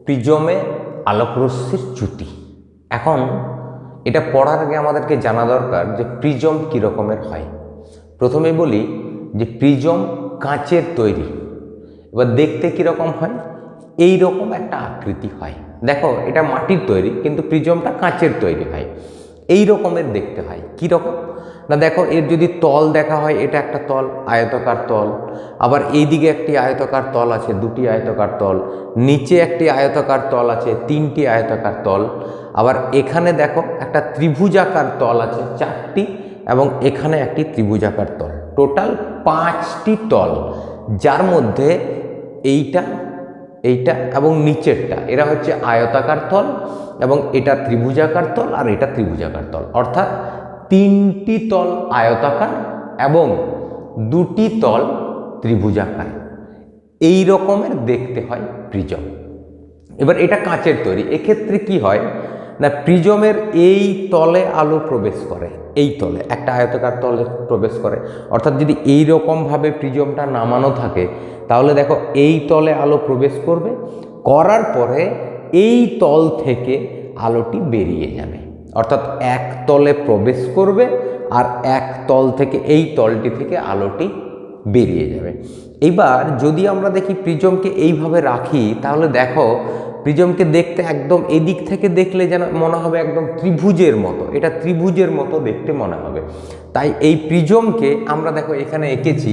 প্রিজমে আলোকরশ্মির চ্যুতি। এখন এটা পড়ার আগে আমাদেরকে জানা দরকার যে প্রিজম কী রকমের হয়। প্রথমে বলি যে প্রিজম কাঁচের তৈরি। এবার দেখতে কীরকম হয়, এই রকম একটা আকৃতি হয়। দেখো এটা মাটির তৈরি, কিন্তু প্রিজমটা কাঁচের তৈরি হয়। এই রকমের দেখতে হয়। কী রকম না, দেখো এর যদি তল দেখা হয়, এটা একটা তল, আয়তাকার তল। আবার এইদিকে একটি আয়তাকার তল আছে, দুটি আয়তাকার তল। নিচে একটি আয়তাকার তল আছে, তিনটি আয়তাকার তল। আবার এখানে দেখো একটা ত্রিভুজাকার তল আছে, চারটি, এবং এখানে একটি ত্রিভুজাকার তল। টোটাল 5টি তল, যার মধ্যে এইটা, এইটা এবং নিচেরটা এরা হচ্ছে আয়তাকার তল, এবং এটা ত্রিভুজাকার তল, আর এটা ত্রিভুজাকার তল। অর্থাৎ 3টি তল আয়তাকার এবং 2টি তল ত্রিভুজাকার। এই রকমের দেখতে হয় প্রিজম। এবার এটা কাঁচের তৈরি। এক্ষেত্রে কি হয় না, প্রিজমের এই তলে আলো প্রবেশ করে, এই তলে একটা আয়তাকার তলে প্রবেশ করে। অর্থাৎ যদি এই রকমভাবে প্রিজমটা নামানো থাকে, তাহলে দেখো এই তলে আলো প্রবেশ করবে, করার পরে এই তল থেকে আলোটি বেরিয়ে যাবে। অর্থাৎ এক তলে প্রবেশ করবে আর এক তল থেকে, এই তলটি থেকে আলোটি বেরিয়ে যাবে। এবার যদি আমরা দেখি প্রিজমকে এইভাবে রাখি, তাহলে দেখো প্রিজমকে দেখতে একদম এদিক থেকে দেখলে যেন মনে হবে একদম ত্রিভুজের মতো, এটা ত্রিভুজের মতো দেখতে মনে হবে। তাই এই প্রিজমকে আমরা দেখো এখানে এঁকেছি,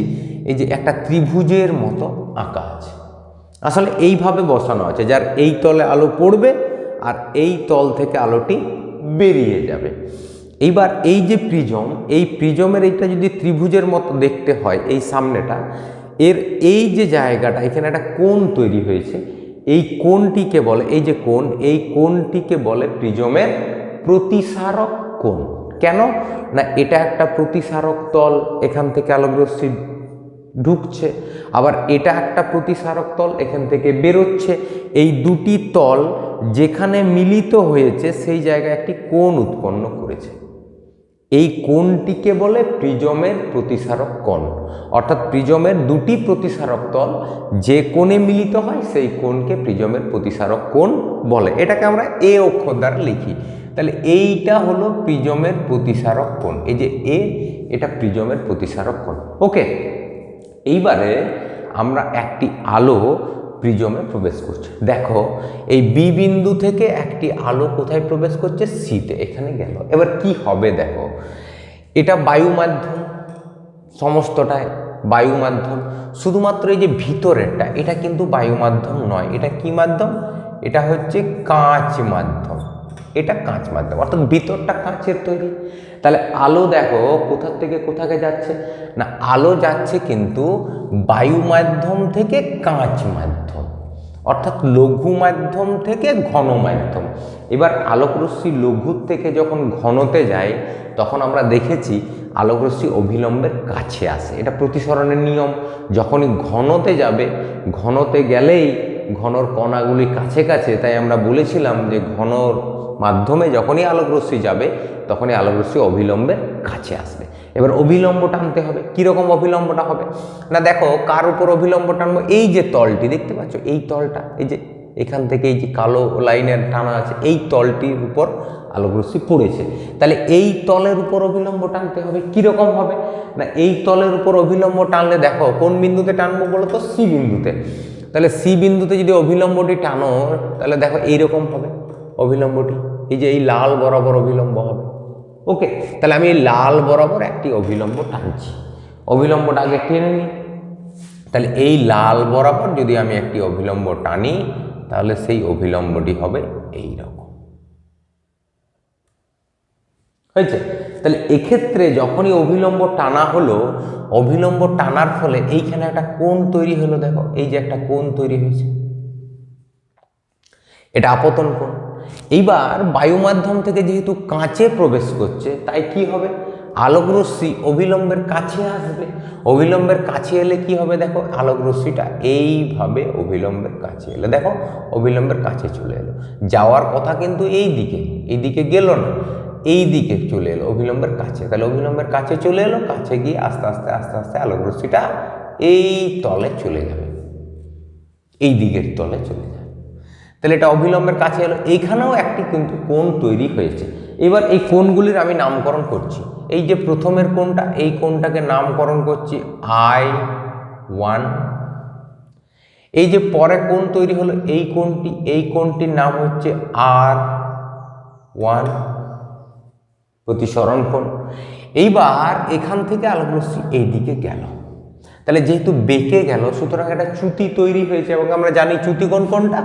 এই যে একটা ত্রিভুজের মতো আঁকা আছে। আসলে এইভাবে বসানো আছে, যার এই তলে আলো পড়বে আর এই তল থেকে আলোটি বেরিয়ে যাবে। এইবার এই যে প্রিজম, এই প্রিজমের এইটা যদি ত্রিভুজের মতো দেখতে হয়, এই সামনেটা, এর এই যে জায়গাটা, এখানে একটা কোণ তৈরি হয়েছে, এই কোণটিকে বলে, এই যে কোণ, এই কোণটিকে বলে প্রিজমের প্রতিসারক কোণ। কেন না, এটা একটা প্রতিসারক তল, এখান থেকে আলোকরশ্মি ঢুকছে, আবার এটা একটা প্রতিসারক তল, এখান থেকে বেরোচ্ছে। এই দুটি তল যেখানে মিলিত হয়েছে, সেই জায়গায় একটি কোণ উৎপন্ন করেছে। এই কোণটিকে বলে প্রিজমের প্রতিসারক কোণ। অর্থাৎ প্রিজমের দুটি প্রতিসারক তল যে কোণে মিলিত হয়, সেই কোণকে প্রিজমের প্রতিসারক কোণ বলে। এটাকে আমরা এ অক্ষর দ্বারা লিখি। তাহলে এইটা হলো প্রিজমের প্রতিসারক কোণ। এই যে এ, এটা প্রিজমের প্রতিসারক কোণ। ওকে, এইবারে আমরা একটি আলো প্রিজমে প্রবেশ করছে। দেখো এই বি বিন্দু থেকে একটি আলো কোথায় প্রবেশ করছে, সিতে, এখানে গেল। এবার কি হবে দেখো, এটা বায়ু মাধ্যম, সমস্তটাই বায়ু মাধ্যম। শুধুমাত্র এই যে ভিতরেরটা, এটা কিন্তু বায়ু মাধ্যম নয়। এটা কি মাধ্যম, এটা হচ্ছে কাঁচ মাধ্যম। এটা কাঁচ মাধ্যম, অর্থাৎ ভিতরটা কাঁচের তৈরি। তাহলে আলো দেখো কোথা থেকে কোথাকে যাচ্ছে না, আলো যাচ্ছে কিন্তু বায়ু মাধ্যম থেকে কাঁচ মাধ্যম, অর্থাৎ লঘু মাধ্যম থেকে ঘন মাধ্যম। এবার আলোকরশ্মি লঘুর থেকে যখন ঘনতে যায়, তখন আমরা দেখেছি আলোকরশ্মি অভিলম্বের কাছে আসে। এটা প্রতিসরণের নিয়ম। যখনই ঘনতে যাবে, ঘনতে গেলেই ঘনর কণাগুলি কাছে কাছে, তাই আমরা বলেছিলাম যে ঘনর মাধ্যমে যখনই আলোকরশ্মি যাবে, তখনই আলোকরশ্মি অভিলম্বের কাছে আসবে। এবার অভিলম্ব টানতে হবে। কীরকম অভিলম্বটা হবে না, দেখো কার উপর অভিলম্ব টানবো, এই যে তলটি দেখতে পাচ্ছ, এই তলটা, এই যে এখান থেকে এই যে কালো লাইনের টানা আছে, এই তলটির উপর আলোকরশ্মি পড়েছে। তাহলে এই তলের উপর অভিলম্ব টানতে হবে। কীরকম হবে না, এই তলের উপর অভিলম্ব টানলে দেখো কোন বিন্দুতে টানবো বলো তো, সি বিন্দুতে। তাহলে সি বিন্দুতে যদি অভিলম্বটি টানো, তাহলে দেখো এইরকম হবে অভিলম্বটি, এই যে এই লাল বরাবর অভিলম্ব হবে। ওকে, তাহলে আমি এই লাল বরাবর একটি অভিলম্ব টানছি। অভিলম্বটা আগে টেনে নিই। তাহলে এই লাল বরাবর যদি আমি একটি অভিলম্ব টানি, তাহলে সেই অভিলম্বটি হবে এই রকম। হয়েছে? তাহলে এক্ষেত্রে যখনই অভিলম্ব টানা হলো, অভিলম্ব টানার ফলে এইখানে একটা কোণ তৈরি হলো। দেখো এই যে একটা কোণ তৈরি হয়েছে, এটা আপতন কোণ। এইবার বায়ু মাধ্যম থেকে যেহেতু কাঁচে প্রবেশ করছে, তাই কি হবে, আলোকরশ্মি অভিলম্বের কাছে আসবে। অভিলম্বের কাছে এলে কি হবে, দেখো আলোকরশ্মিটা এইভাবে অভিলম্বের কাছে এলো, দেখো অভিলম্বের কাছে চলে এলো। যাওয়ার কথা কিন্তু এই দিকে, এইদিকে গেল না, এই দিকে চলে এলো অভিলম্বের কাছে। তাহলে অভিলম্বের কাছে চলে এলো, কাছে গিয়ে আস্তে আস্তে আস্তে আস্তে আলোকরশ্মিটা এই তলে চলে যাবে, এই দিকের তলে চলে যাবে। তাহলে এটা অবিলম্বের কাছে এলো। এইখানেও একটি কিন্তু কোণ তৈরি হয়েছে। এবার এই কোণগুলির আমি নামকরণ করছি। এই যে প্রথমের কোণটা, এই কোণটাকে নামকরণ করছি I1। এই যে পরে কোণ তৈরি হলো এই কোণটি, এই কোণটির নাম হচ্ছে R1, প্রতিসরণ কোণ। এইবার এখান থেকে আলোকরশ্মি এইদিকে গেল, তাহলে যেহেতু বেঁকে গেল সুতরাং একটা চ্যুতি তৈরি হয়েছে। এবং আমরা জানি চ্যুতি কোণ কোনটা,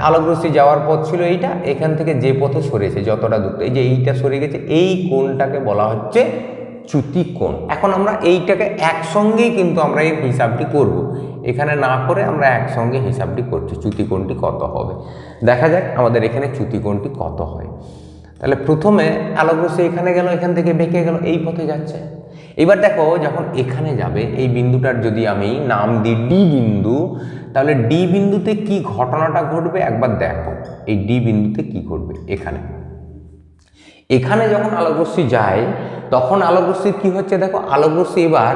আলোকরশ্মি যাওয়ার পথ ছিল এইটা, এখান থেকে যে পথে সরেছে যতটা দূর, এই যে এইটা সরে গেছে, এই কোণটাকে বলা হচ্ছে চ্যুতি কোণ। এখন আমরা এইটাকে একসঙ্গেই কিন্তু আমরা এই হিসাবটি করব, এখানে না করে আমরা একসঙ্গে হিসাবটি করছি চ্যুতি কোণটি কত হবে। দেখা যাক আমাদের এখানে চ্যুতি কোণটি কত হয়। তাহলে প্রথমে আলোকরশ্মি এখানে গেল, এখান থেকে বেঁকে গেল, এই পথে যাচ্ছে। এবার দেখো যখন এখানে যাবে, এই বিন্দুটার যদি আমি নাম দিই ডি বিন্দু, তাহলে ডি বিন্দুতে কি ঘটনাটা ঘটবে একবার দেখো। এই ডি বিন্দুতে কি ঘটবে, এখানে এখানে যখন আলোকরশ্মি যায় তখন আলোকরশ্মি কি হচ্ছে দেখো, আলোকরশ্মি এবার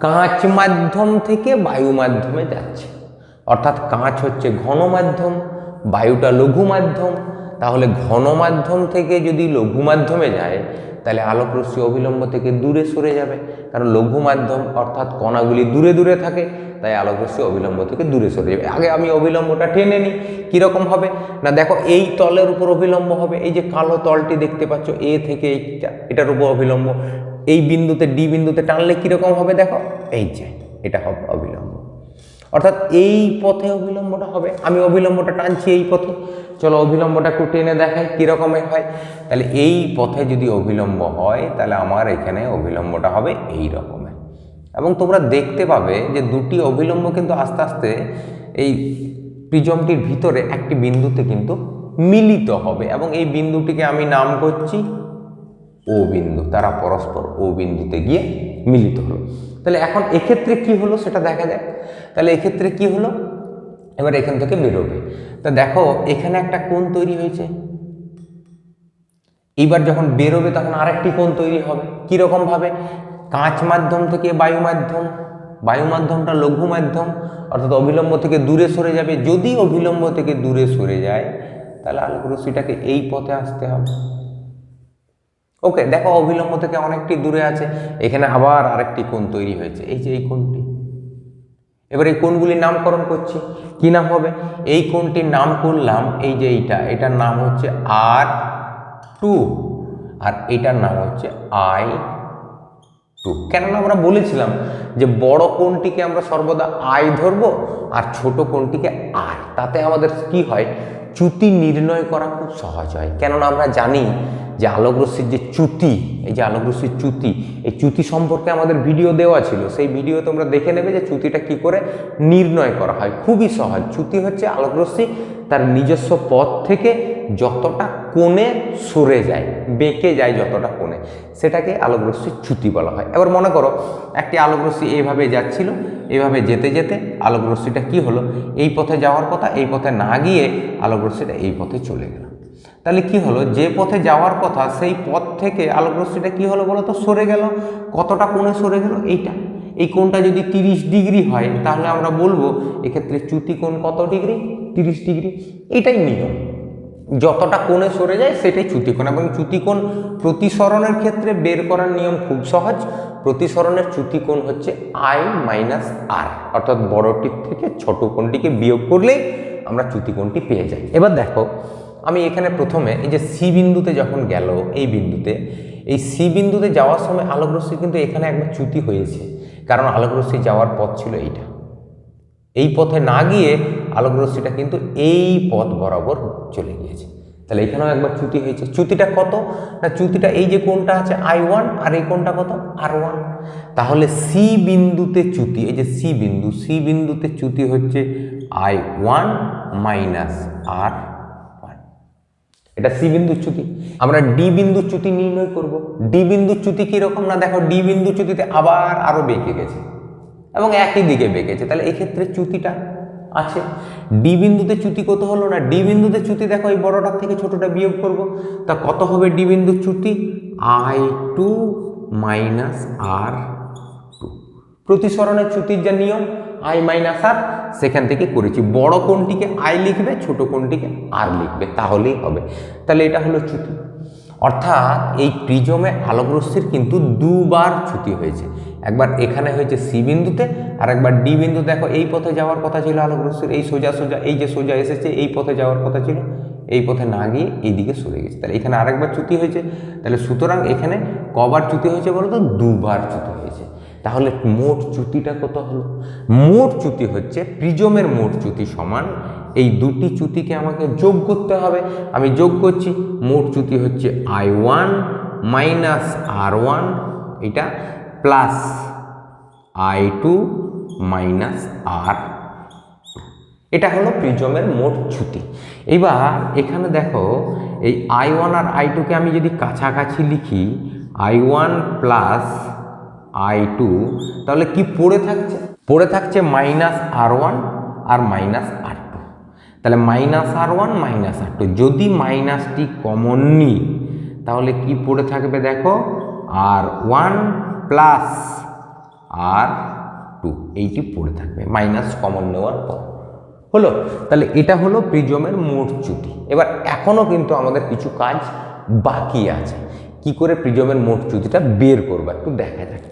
কাঁচ মাধ্যম থেকে বায়ু মাধ্যমে যাচ্ছে। অর্থাৎ কাঁচ হচ্ছে ঘন মাধ্যম, বায়ুটা লঘু মাধ্যম। তাহলে ঘন মাধ্যম থেকে যদি লঘু মাধ্যমে যায় তাহলে আলোকরশ্মি অবিলম্ব থেকে দূরে সরে যাবে, কারণ লঘু মাধ্যম অর্থাৎ কণাগুলি দূরে দূরে থাকে, তাই আলোকরশ্মি অবিলম্ব থেকে দূরে সরে যাবে। আগে আমি অবিলম্বটা টেনে নিই, কীরকম হবে না দেখো, এই তলের উপর অবিলম্ব হবে। এই যে কালো তলটি দেখতে পাচ্ছ, এ থেকে এইটা, এটার উপর অবিলম্ব। এই বিন্দুতে ডি বিন্দুতে টানলে কীরকম হবে দেখো, এই যে এটা হবে অবিলম্ব। অর্থাৎ এই পথে অবিলম্বটা হবে। আমি অবিলম্বটা টানছি এই পথে, চলো অবিলম্বটা একটু টেনে দেখাই কীরকমের হয়। তাহলে এই পথে যদি অবিলম্ব হয় তাহলে আমার এখানে অবিলম্বটা হবে এই রকমের। এবং তোমরা দেখতে পাবে যে দুটি অবিলম্ব কিন্তু আস্তে আস্তে এই প্রিজমটির ভিতরে একটি বিন্দুতে কিন্তু মিলিত হবে, এবং এই বিন্দুটিকে আমি নাম করছি ও বিন্দু। তারা পরস্পর ও বিন্দুতে গিয়ে মিলিত হলো। তাহলে এখন এক্ষেত্রে কি হলো সেটা দেখা যায়। তাহলে এক্ষেত্রে কি হলো, এবার এখান থেকে বেরোবে। তা দেখো এখানে একটা কোণ তৈরি হয়েছে, এইবার যখন বেরোবে তখন আরেকটি কোণ তৈরি হবে। কীরকম ভাবে, কাঁচ মাধ্যম থেকে বায়ু মাধ্যম, বায়ু মাধ্যমটা লঘু মাধ্যম, অর্থাৎ অবিলম্ব থেকে দূরে সরে যাবে। যদি অবিলম্ব থেকে দূরে সরে যায় তাহলে আলোকরশ্মিটাকে এই পথে আসতে হবে। ওকে, দেখো অবিলম্ব থেকে অনেকটি দূরে আছে, এখানে আবার আরেকটি কোণ তৈরি হয়েছে, এই যে এই কোণটি। এবার এই কোণগুলির নামকরণ করছি, কি নাম হবে, এই কোণটির নাম করলাম এই যে এইটা, এটার নাম হচ্ছে R2 আর এটার নাম হচ্ছে I2। কেননা আমরা বলেছিলাম যে বড় কোণটিকে আমরা সর্বদা I ধরবো আর ছোট কোণটিকে R, তাতে আমাদের কি হয়, চ্যুতি নির্ণয় করা খুব সহজ হয়। কেননা আমরা জানি যে আলোকরশ্মির যে চ্যুতি, এই যে আলোকরশ্মির চ্যুতি, এই চ্যুতি সম্পর্কে আমাদের ভিডিও দেওয়া ছিল, সেই ভিডিও তোমরা দেখে নেবে যে চ্যুতিটা কি করে নির্ণয় করা হয়। খুবই সহজ। চ্যুতি হচ্ছে আলোকরশ্মি তার নিজস্ব পথ থেকে যতটা কোণে সরে যায়, বেঁকে যায় যতটা কোণে, সেটাকে আলোকরশ্মির চ্যুতি বলা হয়। এবার মনে করো একটি আলোকরশ্মি এইভাবে যাচ্ছিল, এইভাবে যেতে যেতে আলোকরশ্মিটা কি হলো, এই পথে যাওয়ার কথা এই পথে না গিয়ে আলোকরশ্মিটা এই পথে চলে গেল। তাহলে কি হলো, যে পথে যাওয়ার কথা সেই পথ থেকে আলোকরশ্মিটা কি হলো বলো তো, সরে গেল। কতটা কোণে সরে গেল, এইটা, এই কোণটা যদি 30 ডিগ্রি হয় তাহলে আমরা বলবো এক্ষেত্রে চ্যুতি কোণ কত ডিগ্রি, 30 ডিগ্রি। এটাই নিয়ম, যতটা কোণে সরে যায় সেটাই চ্যুতি কোণ। এবং চ্যুতি কোণ প্রতিসরণের ক্ষেত্রে বের করার নিয়ম খুব সহজ। প্রতিসরণের চ্যুতি কোণ হচ্ছে I - R, অর্থাৎ বড়টির থেকে ছোট কোণটিকে বিয়োগ করলেই আমরা চ্যুতি কোণটি পেয়ে যাই। এবার দেখো আমি এখানে প্রথমে এই যে সি বিন্দুতে যখন গেল, এই বিন্দুতে, এই সি বিন্দুতে যাওয়ার সময় আলোকরশ্মি কিন্তু এখানে একবার চ্যুতি হয়েছে, কারণ আলোকরশ্মি যাওয়ার পথ ছিল এইটা। এই পথে না গিয়ে আলোকরশ্মিটা কিন্তু এই পথ বরাবর চলে গিয়েছে। তাহলে এখানেও একবার চ্যুতি হয়েছে। চ্যুতিটা কত না, চ্যুতিটা এই যে কোণটা আছে I1 আর এই কোণটা কত R1। তাহলে সি বিন্দুতে চ্যুতি, এই যে সি বিন্দু, সি বিন্দুতে চ্যুতি হচ্ছে I1 - R1। এটা সি বিন্দু চ্যুতি। আমরা ডি বিন্দু চ্যুতি নির্ণয় করব। ডি বিন্দু চ্যুতি কিরকম না দেখো, ডি বিন্দু চ্যুতিতে আবার আরো বেঁকে গেছে এবং একই দিকে বেঁকেছে, তাহলে এক্ষেত্রে চ্যুতিটা আছে। ডি বিন্দুতে চ্যুতি কত হলো না, ডি বিন্দুতে চ্যুতি দেখো এই বড়টার থেকে ছোটটা বিয়োগ করব, তা কত হবে ডি বিন্দুর চ্যুতি, I2 - R2। প্রতিসরণের চ্যুতির যা নিয়ম, আই মাইনাস আর, সেখান থেকে করেছি। বড় কোণটিকে আই লিখবে, ছোট কোণটিকে আর লিখবে, তাহলেই হবে। তাহলে এটা হলো চ্যুতি। অর্থাৎ এই প্রিজমে আলোকরশ্মির কিন্তু দুবার চ্যুতি হয়েছে। একবার এখানে হয়েছে সি বিন্দুতে, আর একবার ডি বিন্দু। দেখো এই পথে যাওয়ার কথা ছিল আলোকরশ্মির, এই সোজা সোজা, এই যে সোজা এসেছে এই পথে যাওয়ার কথা ছিল, এই পথে না গিয়ে এইদিকে সরে গেছে। তাহলে এখানে আরেকবার চ্যুতি হয়েছে। তাহলে সুতরাং এখানে কবার চ্যুতি হয়েছে বলো তো? দুবার চ্যুতি হয়েছে। তাহলে মোট চ্যুতিটা কত হলো? মোট চ্যুতি হচ্ছে প্রিজমের মোট চ্যুতি সমান এই দুটি চ্যুতিকে আমাকে যোগ করতে হবে। আমি যোগ করছি। মোট চ্যুতি হচ্ছে I1 মাইনাস R1, এটা প্লাস I2 মাইনাস R, এটা হলো প্রিজমের মোট চ্যুতি। এবার এখানে দেখো এই I1 আর I2কে আমি যদি কাছাকাছি লিখি, I1 প্লাস I2, তাহলে কি পড়ে থাকছে? পড়ে থাকছে মাইনাস R1 আর মাইনাস R2। তাহলে মাইনাস R1 মাইনাস R2, যদি মাইনাসটি কমন নিই তাহলে কি পড়ে থাকবে? দেখো R1 প্লাস R2, এইটি পড়ে থাকবে মাইনাস কমন নেওয়ার পর। হলো? তাহলে এটা হলো প্রিজমের মোট চ্যুতি। এবার এখনো কিন্তু আমাদের কিছু কাজ বাকি আছে। কি করে প্রিজমের মোট চ্যুতিটা বের করবো একটু দেখা যাক।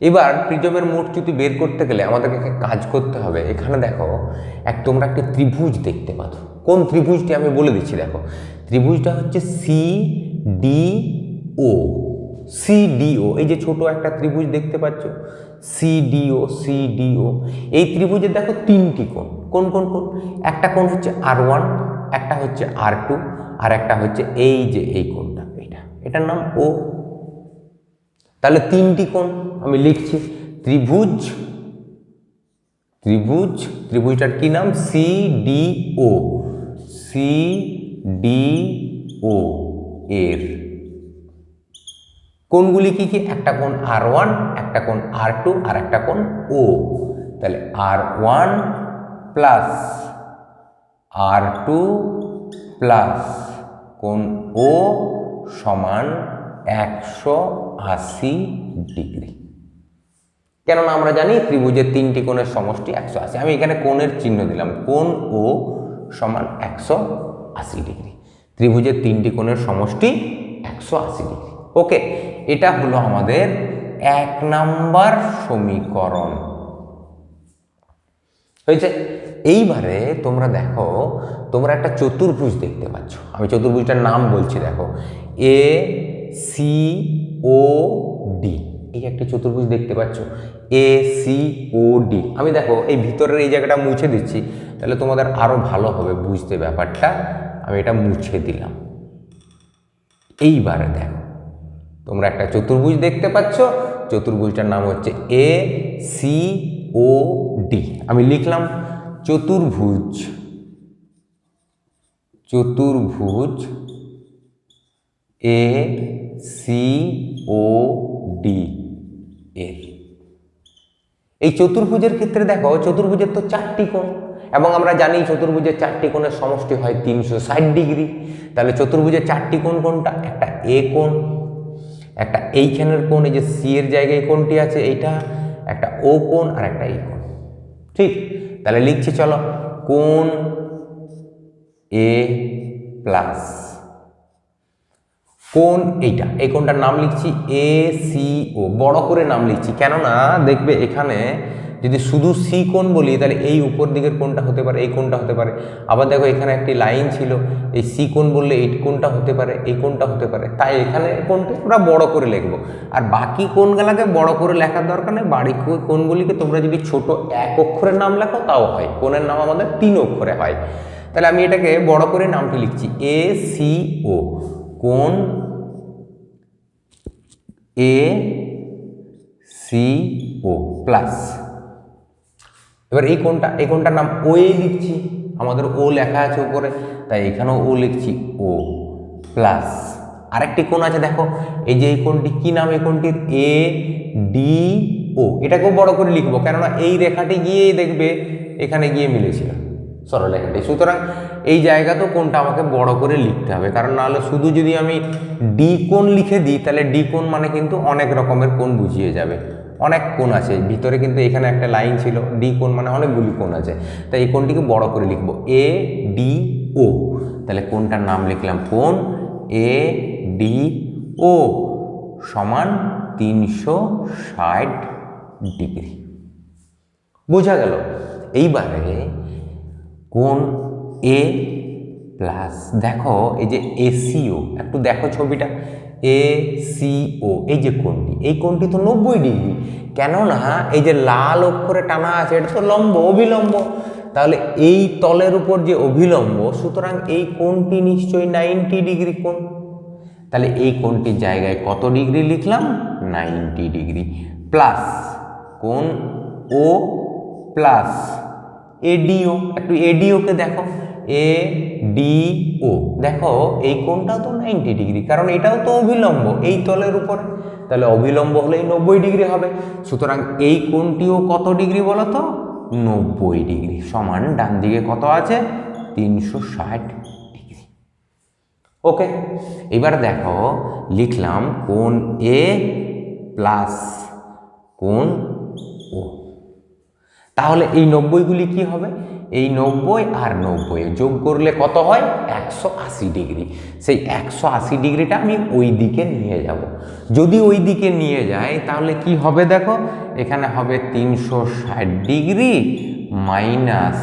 এবার প্রিজমের মোট চ্যুতি বের করতে গেলে আমাদেরকে কাজ করতে হবে। এখানে দেখো তোমরা একটি ত্রিভুজ দেখতে পাচ্ছ। কোন ত্রিভুজটি আমি বলে দিচ্ছি। দেখো ত্রিভুজটা হচ্ছে CDO। CDO, এই যে ছোট একটা ত্রিভুজ দেখতে পাচ্ছ, CDO। এই ত্রিভুজের দেখো তিনটি কোণ। কোন কোন কোণ? একটা কোণ হচ্ছে R1, একটা হচ্ছে R2, আর একটা হচ্ছে এই যে এই কোণটা, এটার নাম O। তাহলে তিনটি কোণ আমি লিখছি। ত্রিভুজটার কি নাম? CDO। এর কোণগুলি কি কি? একটা কোণ R1, একটা কোণ R2, আর একটা কোণ O। তাহলে R1 প্লাস R2 প্লাস কোণ O সমান 180 ডিগ্রি। কেননা আমরা জানি ত্রিভুজের তিনটি কোণের সমষ্টি 180। আমি এখানে কোণের চিহ্ন দিলাম। কোণ O সমান 180 ডিগ্রি। ত্রিভুজের তিনটি কোণের সমষ্টি 180 ডিগ্রি। ওকে, এটা হলো আমাদের 1 নাম্বার সমীকরণ। হয়েছে? এইবারে তোমরা দেখো, তোমরা একটা চতুর্ভুজ দেখতে পাচ্ছ। আমি চতুর্ভুজটার নাম বলছি। দেখো ACOD, এই একটা চতুর্ভুজ দেখতে পাচ্ছ, ACOD। আমি দেখো এই ভিতরের এই জায়গাটা মুছে দিচ্ছি, তাহলে তোমাদের আরো ভালো হবে বুঝতে ব্যাপারটা। আমি এটা মুছে দিলাম। এইবারে দেখো তোমরা একটা চতুর্ভুজ দেখতে পাচ্ছ। চতুর্ভুজটার নাম হচ্ছে ACOD। আমি লিখলাম চতুর্ভুজ ACOD এর। এই চতুর্ভুজের ক্ষেত্রে দেখো চতুর্ভুজের তো 4টি কোণ, এবং আমরা জানি চতুর্ভুজের 4টি কোণের সমষ্টি হয় 360 ডিগ্রি। তাহলে চতুর্ভুজের 4টি কোণ কোনটা? একটা A কোণ, একটা এইখানের কোণ, এই যে সি এর জায়গায় কোণটি আছে এইটা, একটা ও কোণ, আর একটা এই কোণ। ঠিক? তাহলে লিখছি, চলো। কোণ এ প্লাস কোণ এইটা, এই কোণটার নাম লিখছি ACO, বড় করে নাম লিখছি। কেননা দেখবে এখানে যদি শুধু সি কোণ বলি তাহলে এই উপর দিকের কোণটা হতে পারে, এই কোণটা হতে পারে। আবার দেখো এখানে একটি লাইন ছিল, এই সি কোণ বললে এই কোণটা হতে পারে, এই কোণটা হতে পারে। তাই এখানে কোণটি আমরা বড় করে লিখবো, আর বাকি কোণগুলোকে বড় করে লেখার দরকার নেই। বাড়ি কোণগুলিকে তোমরা যদি ছোট 1 অক্ষরের নাম লেখো তাও হয়। কোণের নাম আমাদের 3 অক্ষরে হয়। তাহলে আমি এটাকে বড় করে নামটি লিখছি ACO, কোণ ACO প্লাস। এবার এই কোণটার নাম OA লিখছি। আমাদের ও লেখা আছে উপরে, তাই এখানেও ও লিখছি ও প্লাস। আরেকটি কোণ আছে দেখো, এই যে এই কোণটি কি নাম? এই কোণটির ADO। এটাকেও বড় করে লিখবো, কেননা এই রেখাটি গিয়ে দেখবে এখানে গিয়ে মিলেছিল সরলরেখাটি। সুতরাং এই জায়গাতেও কোণটা আমাকে বড় করে লিখতে হবে, কারণ নাহলে শুধু যদি আমি ডি কোণ লিখে দিই তাহলে ডি কোণ মানে কিন্তু অনেক রকমের কোণ বুঝিয়ে যাবে। অনেক কোণ আছে ভিতরে, কিন্তু এখানে একটা লাইন ছিল, ডি কোণ মানে অনেকগুলি কোণ আছে, তাই এই কোণটিকে বড় করে লিখবো এ ডি ও। তাহলে কোণটার নাম লিখলাম কোণ এ ডি ও সমান 360 ডিগ্রি। বোঝা গেল? এইবারে কোণ এ প্লাস, দেখো এই যে এসিও, একটু দেখো ছবিটা, এসিও এই যে কোণটি, এই কোণটি তো 90 ডিগ্রি, কেননা এই যে লাল অক্ষরে টানা আছে এটা তো লম্ব, অভিলম্ব, তাহলে এই তলের উপর যে অভিলম্ব, সুতরাং এই কোণটি নিশ্চয়ই 90 ডিগ্রি কোণ। তাহলে এই কোণটির জায়গায় কত ডিগ্রি লিখলাম? 90 ডিগ্রি প্লাস কোণ ও প্লাস এডিও, একটু এডিওকে দেখো, এডিও দেখো এই কোণটাও তো 90 ডিগ্রি, কারণ এটাও তো অভিলম্ব এই তলের উপরে, তাহলে অভিলম্ব হলেই 90 ডিগ্রি হবে। সুতরাং এই কোণটিও কত ডিগ্রি বলো তো? 90 ডিগ্রি সমান ডান দিকে কত আছে? 360 ডিগ্রি। ওকে, এবার দেখো লিখলাম কোণ এ প্লাস কোণ ও। তাহলে এই 90গুলি কি হবে? এই 90 আর 90 যোগ করলে কত হয়? 180 ডিগ্রি। সেই 180 ডিগ্রিটা আমি ওই দিকে নিয়ে যাব। যদি ওই দিকে নিয়ে যাই তাহলে কি হবে দেখো, এখানে হবে 360 ডিগ্রি মাইনাস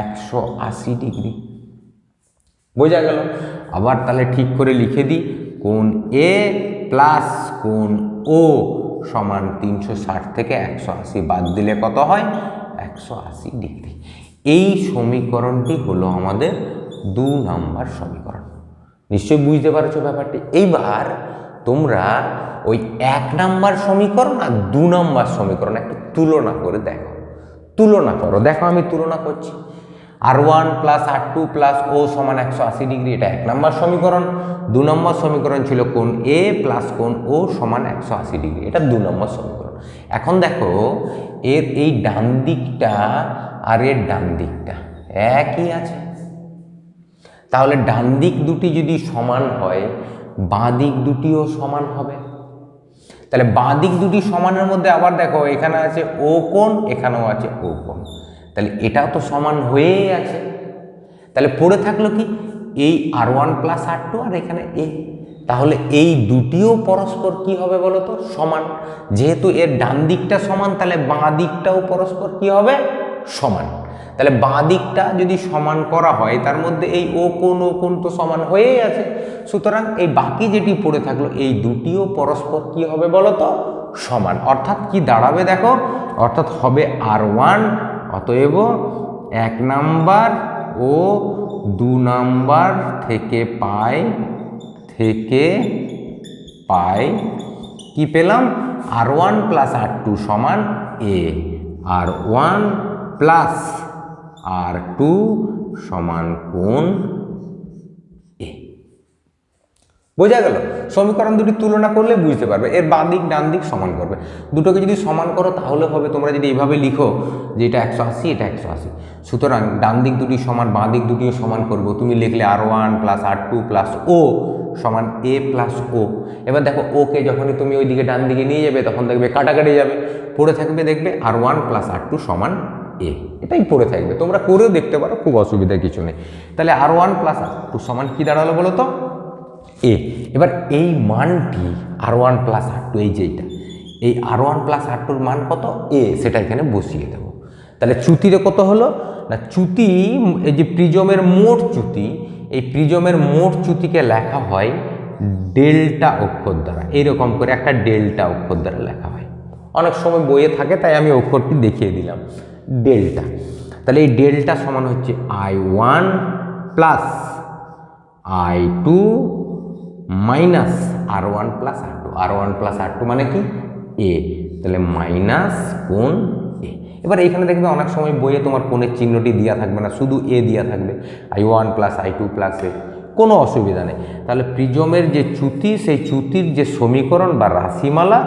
180 ডিগ্রি। বোঝা গেল? আবার তাহলে ঠিক করে লিখে দিই, কোণ এ প্লাস কোণ ও সমান 360 থেকে 180 বাদ দিলে কত হয়? 180 ডিগ্রি। এই সমীকরণটি হলো আমাদের 2 নম্বর সমীকরণ। নিশ্চয়ই বুঝতে পারছো ব্যাপারটি। এইবার তোমরা ওই 1 নম্বর সমীকরণ আর 2 নম্বর সমীকরণ একটু তুলনা করে দেখো, তুলনা করো। দেখো আমি তুলনা করছি, R1 প্লাস R2 প্লাস ও সমান 180 ডিগ্রি, এটা 1 নম্বর সমীকরণ। 2 নম্বর সমীকরণ ছিল কোণ এ প্লাস কোণ ও সমান 180 ডিগ্রি, এটা 2 নম্বর সমীকরণ। এখন দেখো এর এই ডান দিকটা আর এর ডান দিকটা একই আছে, তাহলে ডান দিক দুটি যদি সমান হয় বাঁ দিক দুটিও সমান হবে। তাহলে বাঁ দিক দুটি সমানের মধ্যে আবার দেখো এখানে আছে ও কোণ, এখানেও আছে ও কোণ, তাহলে এটাও তো সমান হয়েই আছে। তাহলে পড়ে থাকলো কি? এই R1 প্লাস R2 আর এখানে এ, তাহলে এই দুটিও পরস্পর কি হবে বলো তো? সমান। যেহেতু এর ডান দিকটা সমান, তাহলে বাঁ দিকটাও পরস্পর কি হবে? সমান। তাহলে বাঁ দিকটা যদি সমান করা হয় তার মধ্যে এই ও কোণ তো সমান হয়েই আছে, সুতরাং এই বাকি যেটি পড়ে থাকলো এই দুটিও পরস্পর কি হবে বলো তো? সমান। অর্থাৎ কি দাঁড়াবে দেখো, অর্থাৎ হবে R1, অতএব 1 নাম্বার ও 2 নাম্বার থেকে পাই কি পেলাম? R1 প্লাস R2 সমান এ, R1 প্লাস R2 সমান কোণ এ। বোঝা গেল? সমীকরণ দুটি তুলনা করলে বুঝতে পারবে, এর বাঁ দিক ডান দিক সমান করবে। দুটোকে যদি সমান করো তাহলে হবে, তোমরা যদি এইভাবে লিখো যে এটা 180 এটা 180, সুতরাং ডান দিক দুটি সমান বাঁ দিক দুটিও সমান করবো। তুমি লিখলে R1 প্লাস R2 প্লাস ও সমান এ প্লাস ও। এবার দেখো ওকে যখনই তুমি ওই দিকে ডান দিকে নিয়ে যাবে তখন দেখবে কাটাকাটি যাবে, পড়ে থাকবে দেখবে R1 প্লাস R2 সমান এ, এটাই পড়ে থাকবে। তোমরা করেও দেখতে পারো, খুব অসুবিধা কিছু নেই। তাহলে R1 প্লাস R2 সমান কি দাঁড়ালো বলো তো? এ। এবার এই মানটি R1 প্লাস R2, এই যেটা এই R1 প্লাস R2-র মান কত? এ, সেটা এখানে বসিয়ে দেবো। তাহলে চ্যুতিরে কত হলো না, চ্যুতি এই যে প্রিজমের মোট চ্যুতি, এই প্রিজমের মোট চ্যুতিকে লেখা হয় ডেল্টা অক্ষর দ্বারা। এইরকম করে একটা ডেল্টা অক্ষর দ্বারা লেখা হয়, অনেক সময় বইয়ে থাকে তাই আমি অক্ষরটি দেখিয়ে দিলাম, ডেল্টা। তাহলে এই ডেল্টা সমান হচ্ছে I1 plus I2 minus R1 plus R2। R1 plus R2 মানে কি? এ, তাহলে মাইনাস কোণ এ। এবার এইখানে দেখবে অনেক সময় বইয়ে তোমার কোণের চিহ্নটি দেওয়া থাকবে না, শুধু এ দেওয়া থাকবে, I1 প্লাস I2 প্লাস এ, কোনো অসুবিধা নেই। তাহলে প্রিজমের যে চ্যুতি, সেই চ্যুতির যে সমীকরণ বা রাশিমালা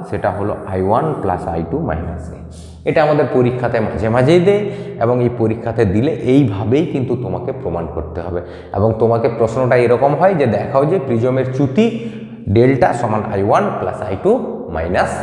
সেটা হলো I1 প্লাস I2 মাইনাস এ। এটা আমাদের পরীক্ষাতে মাঝে মাঝেই দেয়, এবং এই পরীক্ষাতে দিলে এইভাবেই কিন্তু তোমাকে প্রমাণ করতে হবে। এবং তোমাকে প্রশ্নটা এরকম হয় যে দেখাও যে প্রিজমের চ্যুতি ডেল্টা সমান I1 প্লাস I2 মাইনাস